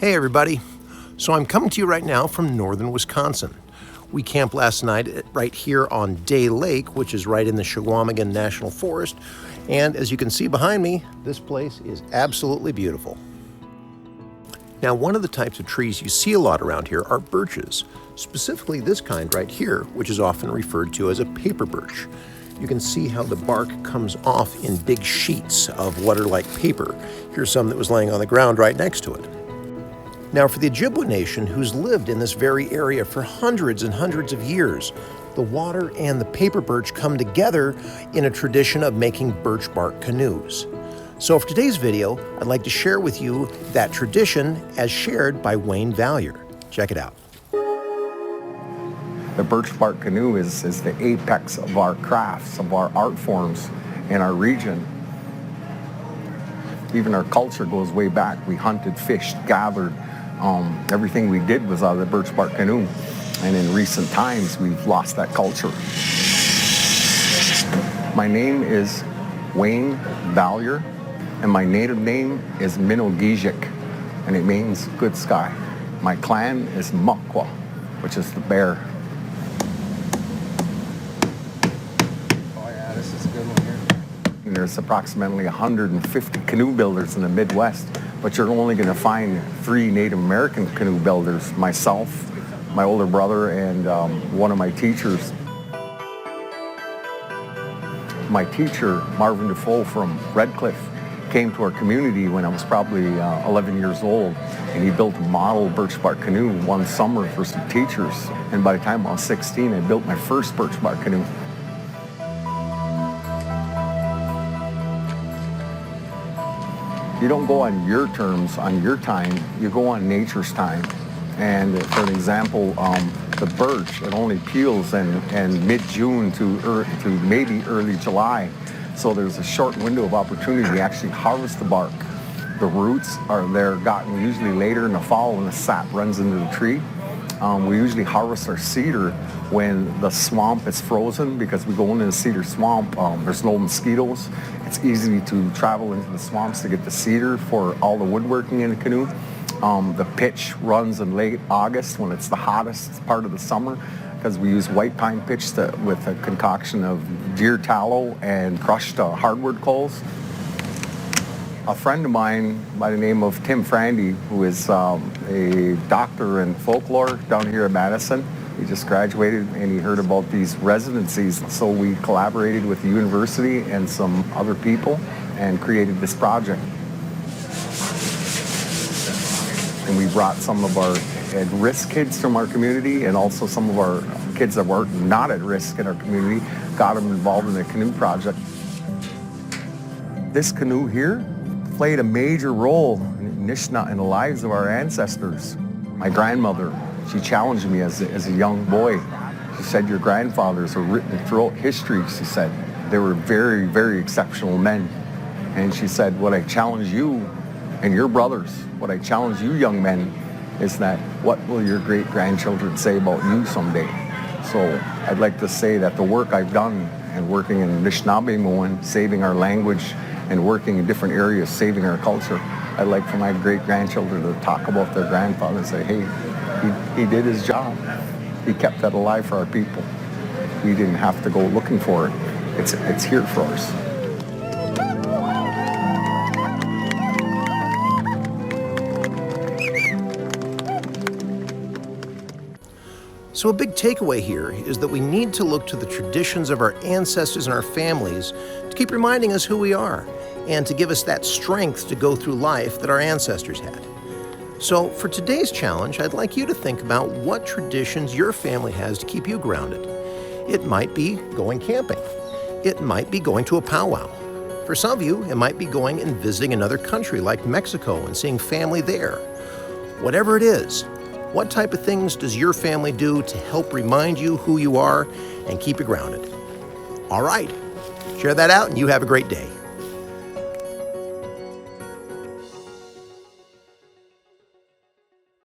Hey everybody, so I'm coming to you right now from northern Wisconsin. We camped last night right here on Day Lake, which is right in the Chequamegon National Forest, and as you can see behind me, this place is absolutely beautiful. Now, one of the types of trees you see a lot around here are birches, specifically this kind right here, which is often referred to as a paper birch. You can see how the bark comes off in big sheets of what are like paper. Here's some that was laying on the ground right next to it. Now, for the Ojibwe Nation, who's lived in this very area for hundreds and hundreds of years, the water and the paper birch come together in a tradition of making birch bark canoes. So for today's video, I'd like to share with you that tradition as shared by Wayne Vallier. Check it out. The birch bark canoe is the apex of our crafts, of our art forms in our region. Even our culture goes way back. We hunted, fished, gathered. Everything we did was out of the birch bark canoe. And in recent times, we've lost that culture. My name is Wayne Vallier, and my native name is Minogijik, and it means good sky. My clan is Muckwa, which is the bear. Oh yeah, this is a good one here. And there's approximately 150 canoe builders in the Midwest, but you're only going to find 3 Native American canoe builders, myself, my older brother, and one of my teachers. My teacher, Marvin Defoe from Red Cliff, came to our community when I was probably 11 years old, and he built a model birch bark canoe one summer for some teachers. And by the time I was 16, I built my first birch bark canoe. You don't go on your terms, on your time, you go on nature's time. And for an example, the birch, it only peels in mid-June to maybe early July. So there's a short window of opportunity to actually harvest the bark. The roots they're gotten usually later in the fall when the sap runs into the tree. We usually harvest our cedar when the swamp is frozen, because we go into the cedar swamp, there's no mosquitoes. It's easy to travel into the swamps to get the cedar for all the woodworking in the canoe. The pitch runs in late August when it's the hottest part of the summer, because we use white pine pitch with a concoction of deer tallow and crushed hardwood coals. A friend of mine by the name of Tim Frandy, who is a doctor in folklore down here in Madison, he just graduated and he heard about these residencies. So we collaborated with the university and some other people and created this project. And we brought some of our at-risk kids from our community, and also some of our kids that were not at risk in our community, got them involved in the canoe project. This canoe here played a major role in Nishna in the lives of our ancestors. My grandmother, she challenged me as a young boy. She said, your grandfathers are written throughout history, she said. They were very, very exceptional men. And she said, what I challenge you and your brothers, what I challenge you young men, is that what will your great-grandchildren say about you someday? So I'd like to say that the work I've done and working in Anishinaabe, saving our language, and working in different areas, saving our culture, I'd like for my great-grandchildren to talk about their grandfather and say, hey, he did his job. He kept that alive for our people. We didn't have to go looking for it. It's here for us. So a big takeaway here is that we need to look to the traditions of our ancestors and our families to keep reminding us who we are and to give us that strength to go through life that our ancestors had. So for today's challenge, I'd like you to think about what traditions your family has to keep you grounded. It might be going camping. It might be going to a powwow. For some of you, it might be going and visiting another country like Mexico and seeing family there. Whatever it is, what type of things does your family do to help remind you who you are and keep you grounded? All right, share that out and you have a great day.